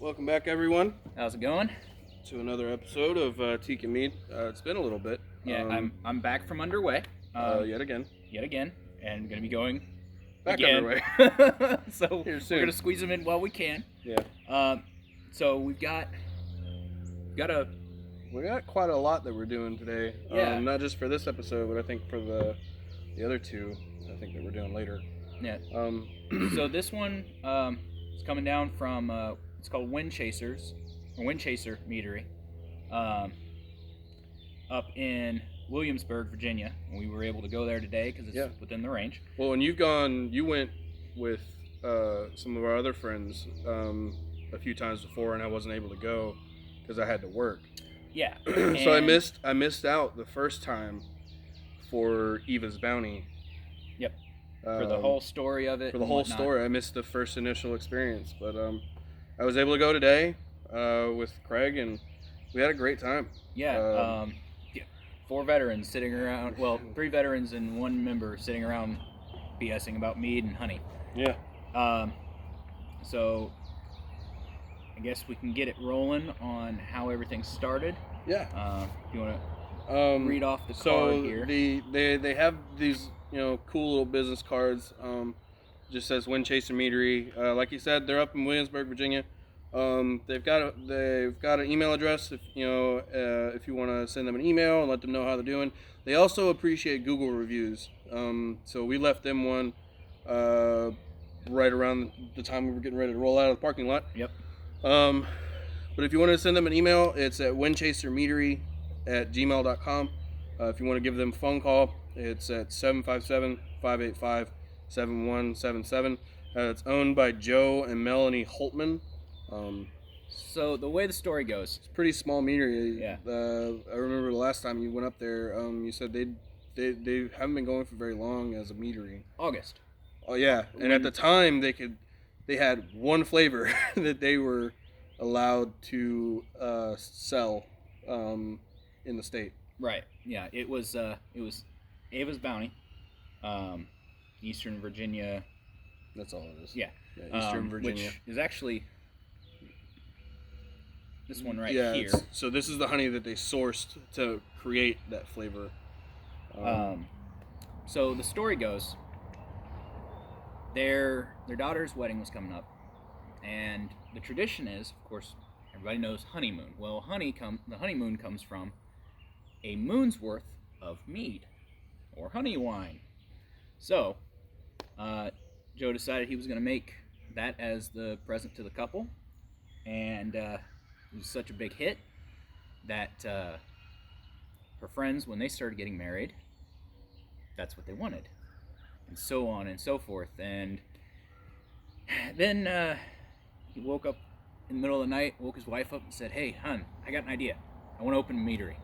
Welcome back, everyone, How's it going? to another episode of Teak and Mead. It's been a little bit. Yeah, I'm back from underway. Yet again. And gonna be going Back again. underway. So Here soon. we're gonna squeeze them in while we can. Yeah. So we've got a We got quite a lot that we're doing today. Yeah. Not just for this episode, but I think for the other two, I think that we're doing later. yeah. So this one is coming down from it's called Windchaser Meadery, up in Williamsburg, Virginia. And we were able to go there today because it's within the range. Well, and you went with some of our other friends a few times before, and I wasn't able to go because I had to work. Yeah. So I missed out the first time for Eva's Bounty. Yep. For the whole story of it. For the whole story, I missed the first initial experience, but I was able to go today with Craig, and we had a great time. Yeah. 4 veterans sitting around. Well, 3 veterans and 1 member sitting around BSing about mead and honey. Yeah. So I guess we can get it rolling on how everything started. Yeah. You want to read off the card here? They have these cool little business cards. Just says Windchaser Meadery. Like you said, they're up in Williamsburg, Virginia. They've got an email address if you want to send them an email and let them know how they're doing. They also appreciate Google reviews. So we left them one right around the time we were getting ready to roll out of the parking lot. Yep. But if you want to send them an email, it's at windchasermeadery@gmail.com. If you want to give them a phone call, it's at 757-585-7177. It's owned by Joe and Melanie Holtman. So the way the story goes, it's a pretty small meadery. Yeah. I remember the last time you went up there, you said they haven't been going for very long as a meadery. August. Oh yeah, and at the time they had one flavor that they were allowed to sell in the state. Right. Yeah. It was Ava's Bounty, Eastern Virginia. That's all it is. Yeah. Eastern Virginia, which is actually this one right here. So this is the honey that they sourced to create that flavor. So the story goes, their daughter's wedding was coming up, and the tradition is, of course, everybody knows honeymoon. Well, the honeymoon comes from a moon's worth of mead or honey wine. So Joe decided he was going to make that as the present to the couple, and it was such a big hit that her friends, when they started getting married, that's what they wanted, and so on and so forth. And then he woke up in the middle of the night, woke his wife up and said, "Hey, hon, I got an idea. I want to open a meadery."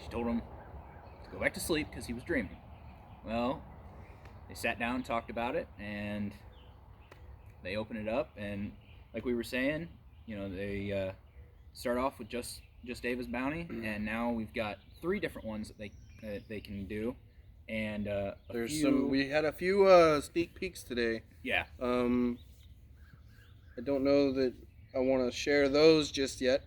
She told him to go back to sleep because he was dreaming. Well, they sat down and talked about it, and they opened it up, and like we were saying, they start off with just Ava's Bounty, and now we've got 3 different ones that they can do, and we had a few sneak peeks today. Yeah. I don't know that I want to share those just yet.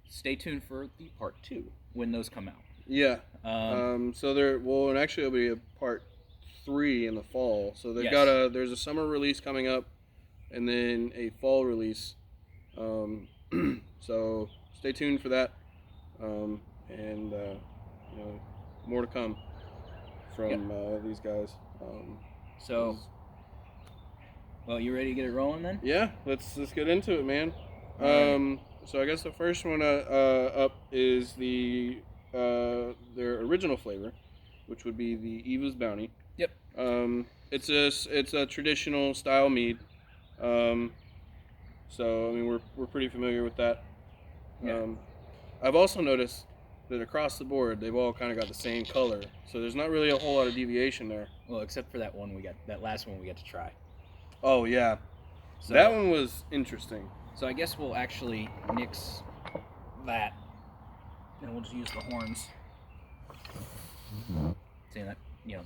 Stay tuned for the part 2 when those come out. Yeah. So and actually it'll be a part 3 in the fall. So they've got there's a summer release coming up, and then a fall release. So stay tuned for that. And more to come from these guys. Well, you ready to get it rolling then? Yeah, let's get into it, man. So I guess the first one up is their original flavor, which would be the Eva's Bounty. Yep. It's a traditional style mead. So I mean we're pretty familiar with that. Yeah. I've also noticed that across the board they've all kind of got the same color, so there's not really a whole lot of deviation there. Well, except for that last one we got to try. Oh yeah, so that one was interesting. So I guess we'll actually nix that, and we'll just use the horns. See that?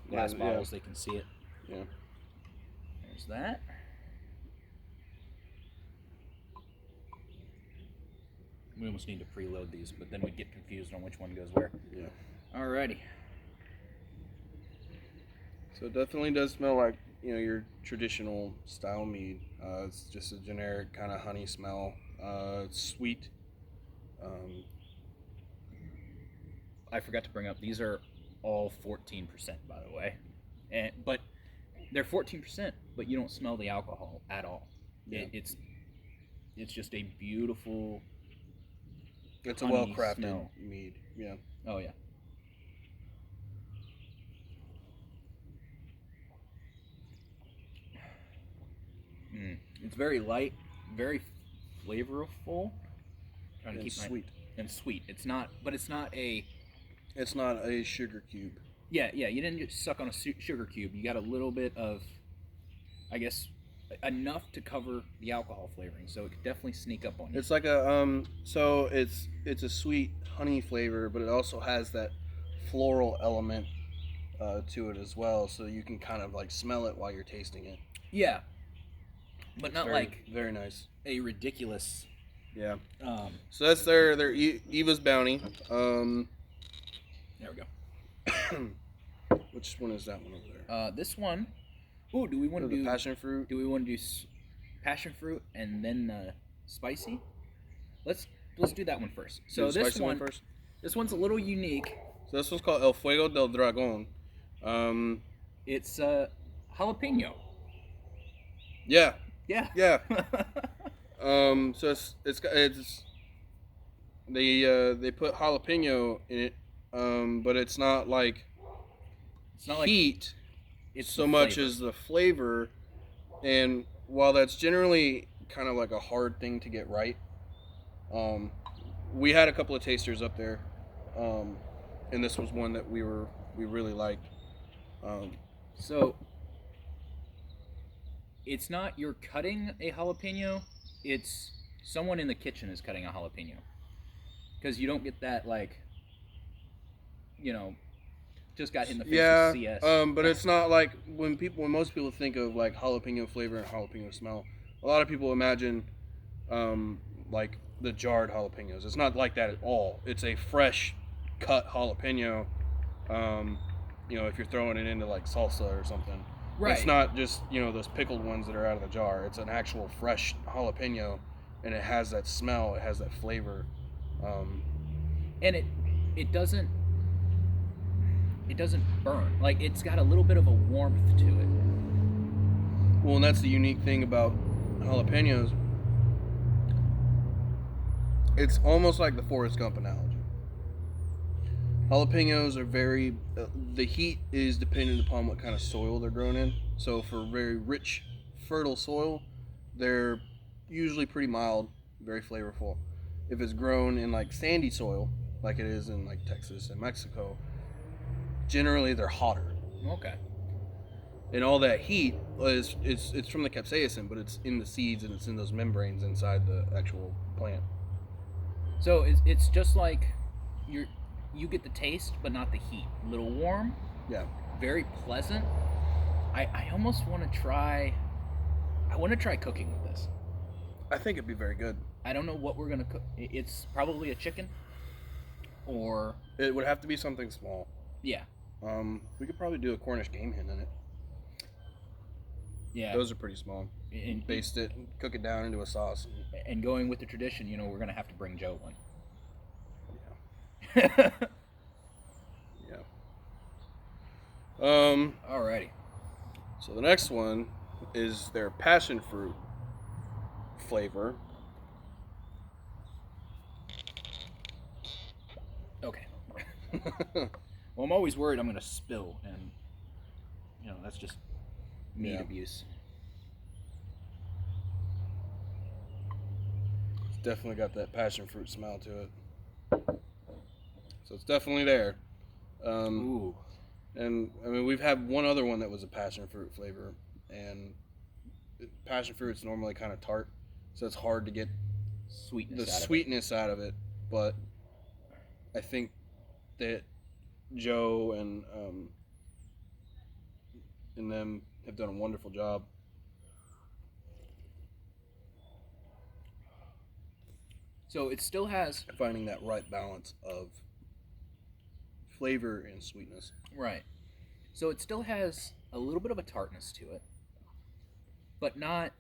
Glass bottles, they can see it. Yeah. There's that. We almost need to preload these, but then we'd get confused on which one goes where. Yeah. Alrighty. So it definitely does smell like, you know, your traditional style mead. It's just a generic kind of honey smell. It's sweet. I forgot to bring up, these are all 14%, by the way. But they're 14%, but you don't smell the alcohol at all. Yeah. It's just a beautiful. It's a honey well-crafted smell. mead. Yeah. Oh yeah. It's very light, very flavorful. Trying to And keep sweet. And sweet. It's not, but it's not a. It's not a sugar cube. Yeah. You didn't just suck on a sugar cube. You got a little bit of, I guess, enough to cover the alcohol flavoring, so it could definitely sneak up on you. It's like a so it's a sweet honey flavor, but it also has that floral element to it as well, so you can kind of like smell it while you're tasting it. Yeah, but It's not very, like very nice. a ridiculous. Yeah. So that's their Eva's Bounty. There we go. Which one is that one over there? This one. Ooh, do we want to do passion fruit? Do we want to do passion fruit and then spicy? Let's do that one first. So this one first. This one's a little unique. So this one's called El Fuego del Dragón. It's jalapeno. Yeah. Yeah. Yeah. So it's they put jalapeno in it, but it's not like heat. It's so much as the flavor, and while that's generally kind of like a hard thing to get right, we had a couple of tasters up there, and this was one that we really liked. So it's not you're cutting a jalapeno, it's someone in the kitchen is cutting a jalapeno, because you don't get that, like, you know, just got hit in the face with CS. But it's not like when most people think of like jalapeno flavor and jalapeno smell, a lot of people imagine like the jarred jalapenos. It's not like that at all. It's a fresh cut jalapeno. You know, if you're throwing it into like salsa or something. Right. It's not just, you know, those pickled ones that are out of the jar. It's an actual fresh jalapeno, and it has that smell. It has that flavor. And it doesn't burn. Like, it's got a little bit of a warmth to it. Well, and that's the unique thing about jalapenos. It's almost like the Forrest Gump analogy. Jalapenos are very... the heat is dependent upon what kind of soil they're grown in. So for very rich, fertile soil, they're usually pretty mild, very flavorful. If it's grown in like sandy soil, like it is in like Texas and Mexico, generally they're hotter. Okay. And all that heat it's from the capsaicin, but it's in the seeds and it's in those membranes inside the actual plant. So it's just like you get the taste, but not the heat. A little warm. Yeah. Very pleasant. I almost want to try. I want to try cooking with this. I think it'd be very good. I don't know what we're gonna cook. It's probably a chicken, or it would have to be something small. Yeah. We could probably do a Cornish game hen in it. Yeah. Those are pretty small. And baste it, and cook it down into a sauce. And going with the tradition, you know, we're gonna have to bring Joe one. Yeah. Yeah. Alrighty. So the next one is their passion fruit flavor. Okay. Well, I'm always worried I'm gonna spill, and you know that's just mead abuse. It's definitely got that passion fruit smell to it. So it's definitely there. Ooh. And I mean, we've had one other one that was a passion fruit flavor, and passion fruit's normally kind of tart, so it's hard to get sweetness out of it. But I think that Joe and them have done a wonderful job. So it still has finding that right balance of flavor and sweetness. right. So it still has a little bit of a tartness to it, but not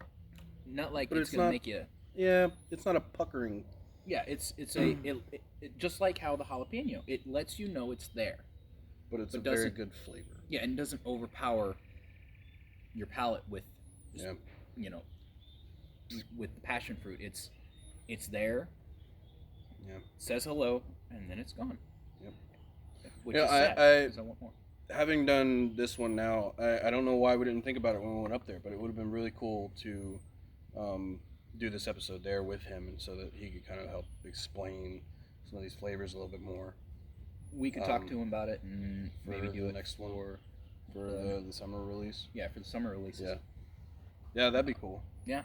like But it's it's gonna not- make you. Yeah, it's not a puckering. Yeah, it's it just like how the jalapeno. It lets you know it's there. But it's But a very doesn't- good flavor. Yeah, and doesn't overpower your palate with, Yeah. you know, with the passion fruit. It's there. Yeah. Says hello, and then it's gone. Yep. Which Yeah, is sad, I 'cause I want more. having done this one now, I don't know why we didn't think about it when we went up there, but it would have been really cool to do this episode there with him, and so that he could kind of help explain some of these flavors a little bit more. We could talk to him about it and for maybe do the it next one. for For the summer release. yeah, for the summer releases. Yeah. Yeah, that'd be cool. Yeah.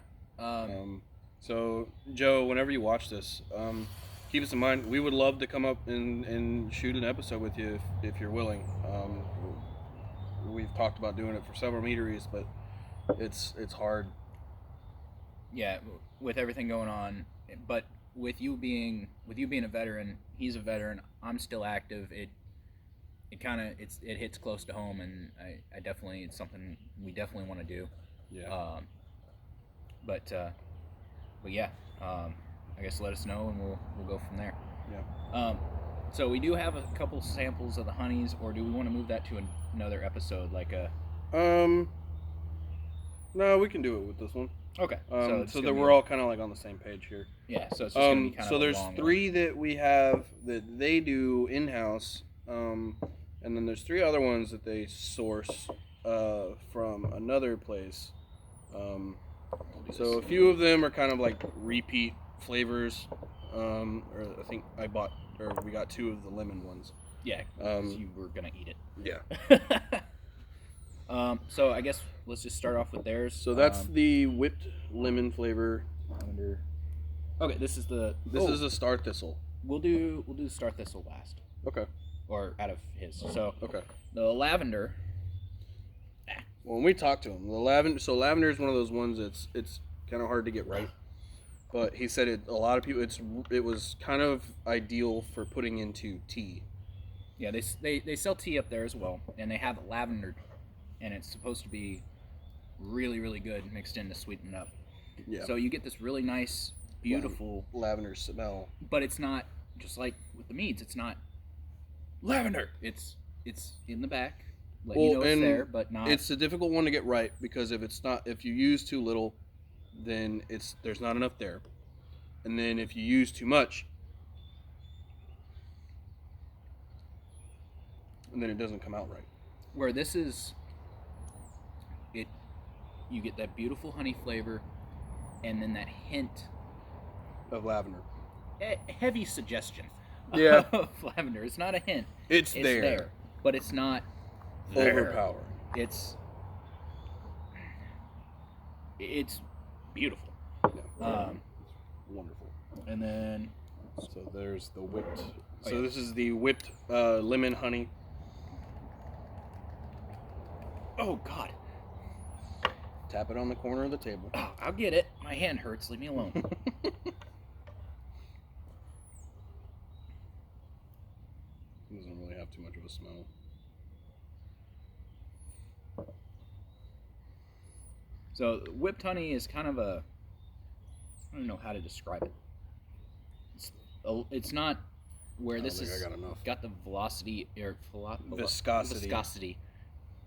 So Joe, whenever you watch this, keep us in mind. We would love to come up and shoot an episode with you if you're willing. We've talked about doing it for several meaderies, but it's hard. Yeah, with everything going on, but with you being a veteran, he's a veteran. I'm still active. It hits close to home, and I definitely, it's something we definitely want to do. Yeah. But yeah, I guess let us know, and we'll go from there. Yeah. So we do have a couple samples of the honeys, or do we want to move that to another episode, like a? No, we can do it with this one. Okay. So that we're all kind of like on the same page here. Yeah. So it's just gonna be kind of so a there's long 3 that we have that they do in house, and then there's 3 other ones that they source from another place. So a few of them are kind of like repeat flavors. Or I think we got 2 of the lemon ones. Yeah. 'Cause you were gonna eat it. Yeah. So I guess let's just start off with theirs. So that's the whipped lemon flavor. Lavender. Okay. This is the. This is a star thistle. We'll do the star thistle last, Okay. or out of his. So Okay. the lavender. When we talked to him, lavender is one of those ones it's kind of hard to get right. But he said a lot of people it was kind of ideal for putting into tea. Yeah, they sell tea up there as well, and they have lavender, and it's supposed to be really, really good mixed in to sweeten it up. Yeah. So you get this really nice, beautiful lavender smell. But it's not just like with the meads. It's not lavender. It's in the back. Let you know it's there, but not. It's a difficult one to get right because if you use too little, then there's not enough there, and then if you use too much, and then it doesn't come out right. Where this is, you get that beautiful honey flavor, and then that hint Of lavender. heavy suggestion. Yeah. Of lavender. It's not a hint. It's there. But it's not there. Overpowering. It's beautiful. Yeah. Wonderful. And then So there's the whipped. Oh, So yeah. this is the whipped lemon honey. oh god, Tap it on the corner of the table. oh, I'll get it. My hand hurts. Leave me alone. It doesn't really have too much of a smell. So whipped honey is kind of a, I don't know how to describe it. It's not where this I is got enough. got the velocity or Viscosity. viscosity.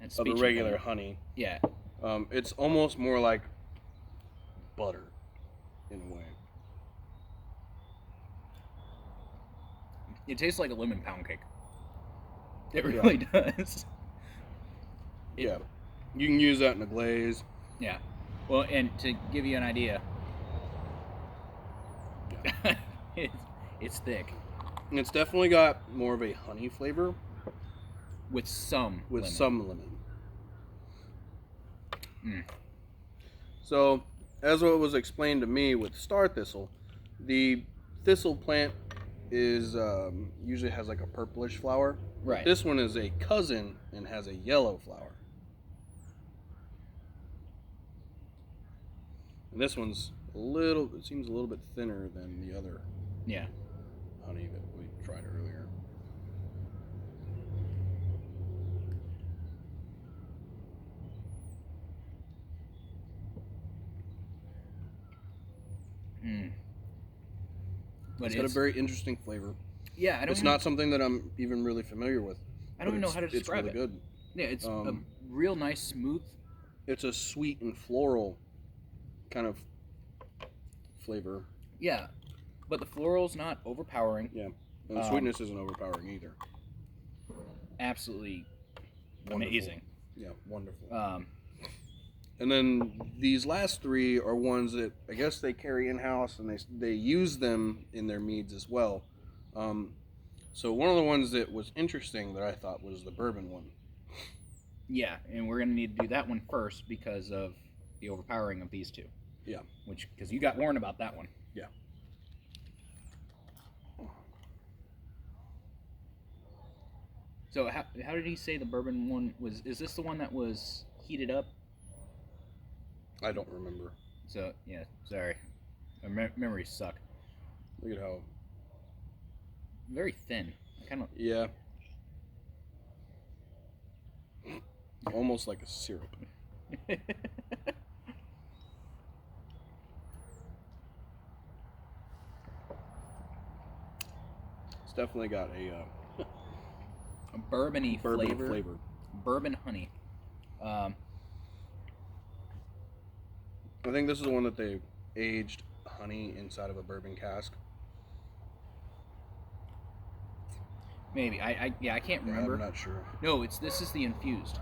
And Of the speech regular impediment. honey. Yeah. It's almost more like butter in a way. It tastes like a lemon pound cake. It really does. Yeah. You can use that in a glaze. Yeah. Well, and to give you an idea, it's thick And it's definitely got more of a honey flavor with some with lemon. some lemon. Mm. So, as what was explained to me with star thistle, the thistle plant is usually has like a purplish flower. Right. This one is a cousin and has a yellow flower. And this one's it seems a little bit thinner than the other Yeah. honey that we tried earlier. But It's got a very interesting flavor. Yeah, it's not something that I'm even really familiar with. I don't even know how to describe it. It's really good. Yeah, it's a real nice, smooth. It's a sweet and floral kind of flavor. Yeah, but the floral's not overpowering. Yeah, and the sweetness isn't overpowering either. Absolutely Wonderful. Amazing. Yeah, wonderful. And then these last three are ones that I guess they carry in-house, and they use them in their meads as well. So one of the ones that was interesting that I thought was the bourbon one. Yeah, and we're going to need to do that one first because of the overpowering of these two. Yeah. Because you got warned about that one. Yeah. So how did he say the bourbon one was? Is this the one that was heated up? I don't remember. So, yeah, sorry. My memories suck. Look at how... Very thin. Kind of... Yeah. Almost like a syrup. It's definitely got a bourbon-y flavor. Bourbon honey. I think this is the one that they aged honey inside of a bourbon cask. Maybe. I can't remember. I'm not sure. No, this is the infused.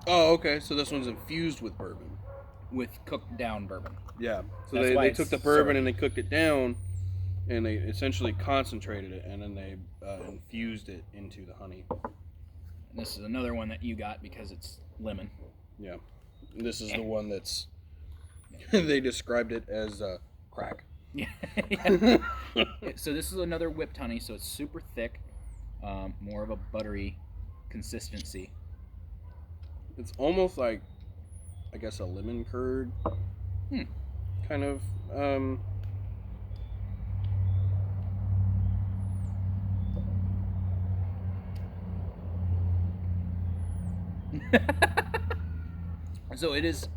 Oh, okay. So this one's infused with bourbon. With cooked down bourbon. Yeah. So they took the bourbon and they cooked it down, and they essentially concentrated it, and then they infused it into the honey. And this is another one that you got because it's lemon. Yeah. And this is the one that's... they described it as crack. Yeah. So this is another whipped honey, so it's super thick, more of a buttery consistency. It's almost like, I guess, a lemon curd kind of. So it is.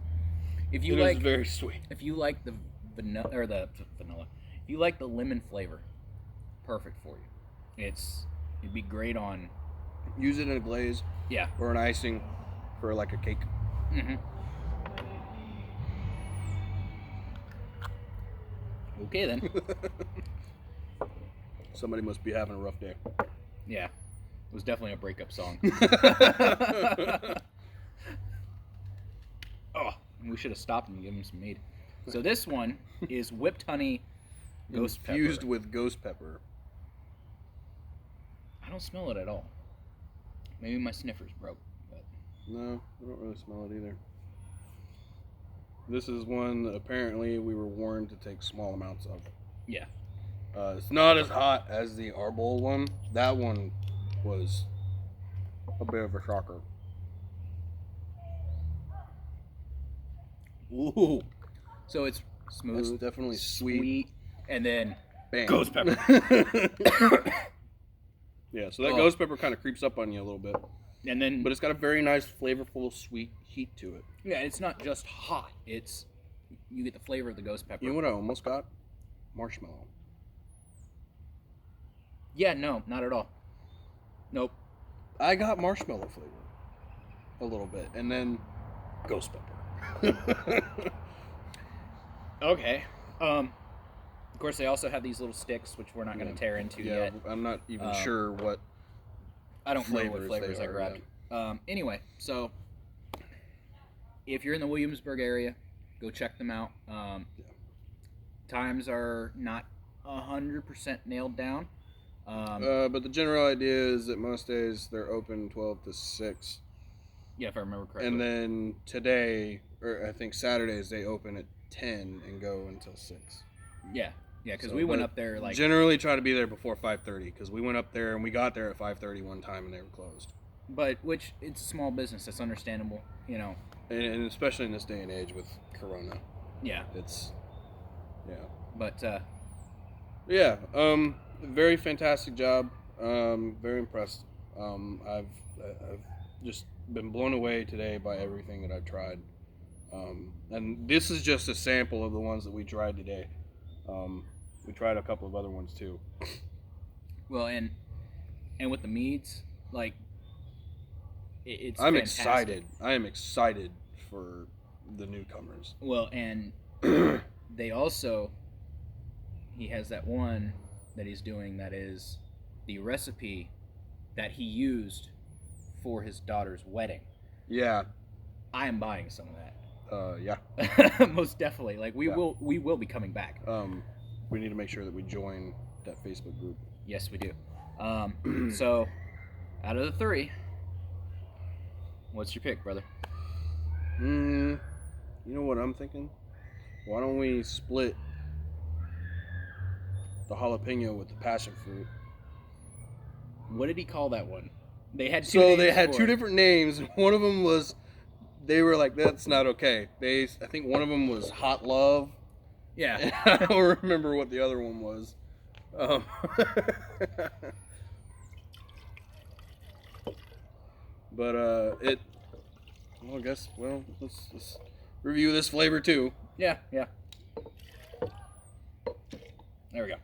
If you it like, is very sweet. If you like the vanilla if you like the lemon flavor, perfect for you. It'd be great on. Use it in a glaze. Yeah. Or an icing for like a cake. Mm-hmm. Okay then. Somebody must be having a rough day. Yeah. It was definitely a breakup song. Oh, we should have stopped and given him some mead. So this one is whipped honey, ghost pepper. Infused with ghost pepper. I don't smell it at all. Maybe my sniffer's broke. But... No, I don't really smell it either. This is one that apparently we were warned to take small amounts of. Yeah. It's not as hot as the Arbol one. That one was a bit of a shocker. Ooh. So it's smooth. That's definitely sweet. And then bam. Ghost pepper. Yeah, so that ghost pepper kind of creeps up on you a little bit. And then, but it's got a very nice, flavorful, sweet heat to it. Yeah, it's not just hot. You get the flavor of the ghost pepper. You know what I almost got? Marshmallow. Yeah, no, not at all. Nope. I got marshmallow flavor a little bit, and then ghost pepper. Okay. Of course, they also have these little sticks, which we're not going to tear into yet. I'm not even sure what. I don't know what flavors I grabbed. Yeah. Anyway, so if you're in the Williamsburg area, go check them out. Times are not 100% nailed down. But the general idea is that most days they're open 12 to 6. Yeah, if I remember correctly. And then today, or I think Saturdays, they open at 10 and go until 6. Yeah, because we went up there like... Generally try to be there before 5:30, because we went up there and we got there at 5:30 one time and they were closed. But, it's a small business, that's understandable, you know. And especially in this day and age with Corona. Yeah. Yeah. But, Yeah, very fantastic job. Very impressed. I've just been blown away today by everything that I've tried. And this is just a sample of the ones that we tried today. We tried a couple of other ones too. Well, and with the meads, like it's I'm fantastic. excited. I am excited for the newcomers. Well, and they also, he has that one that he's doing that is the recipe that he used for his daughter's wedding. Yeah. I am buying some of that. Yeah. Most definitely. Like we will be coming back. We need to make sure that we join that Facebook group. Yes, we do. So, out of the three, what's your pick, brother? You know what I'm thinking? Why don't we split the jalapeno with the passion fruit? What did he call that one? They had two. So names they had for two it. different names. One of them was, they were like, that's not okay. I think one of them was Hot Love. Yeah. I don't remember what the other one was. But well, I guess, let's review this flavor too. Yeah. There we go.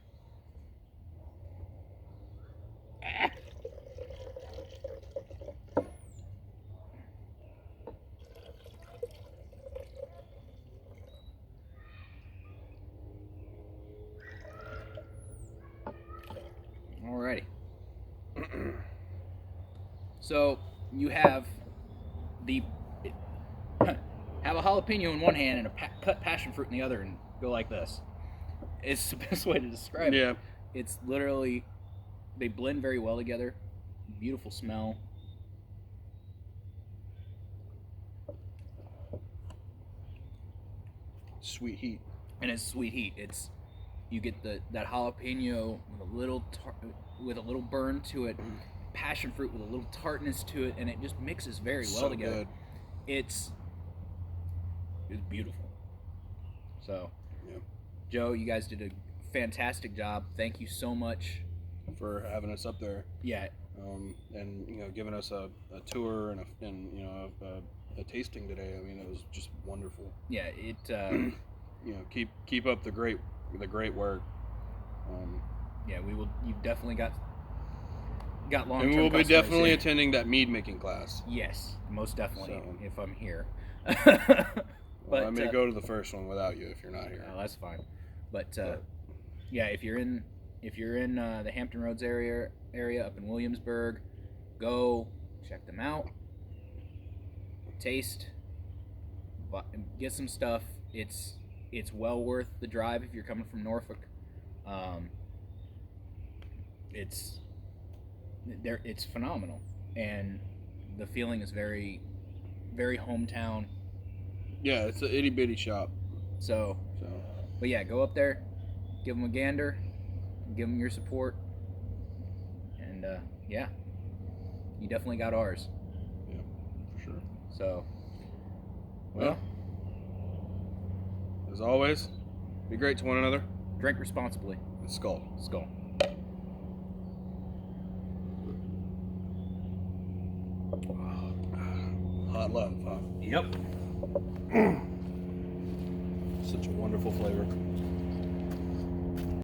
Alrighty. So you have have a jalapeno in one hand and a cut passion fruit in the other, and go like this. It's the best way to describe it. Yeah. It's literally, they blend very well together. Beautiful smell. Sweet heat. And it's sweet heat. It's, you get that jalapeno with a little burn to it, passion fruit with a little tartness to it, and it just mixes very well together. Good. It's beautiful. So, Yeah. Joe, you guys did a fantastic job. Thank you so much For having us up there. Yeah. And giving us a tour and a tasting today. I mean, it was just wonderful. Yeah. It. Keep up the great work. Yeah, we will. You've definitely got long-term And we'll be customers definitely here. attending that mead making class. Yes, most definitely. So- If I'm here. Well, I may go to the first one without you if you're not here. Oh, that's fine. But yeah, if you're in the Hampton Roads area up in Williamsburg, go check them out. Taste, get some stuff. It's well worth the drive if you're coming from Norfolk. It's phenomenal, and the feeling is very, very hometown. Yeah, it's an itty bitty shop. So, but yeah, go up there, give them a gander, give them your support, and yeah, you definitely got ours. Yeah, for sure. So, well, as always, be great to one another. drink responsibly. And skull. Skull. Hot love, huh? Yep. Such a wonderful flavor.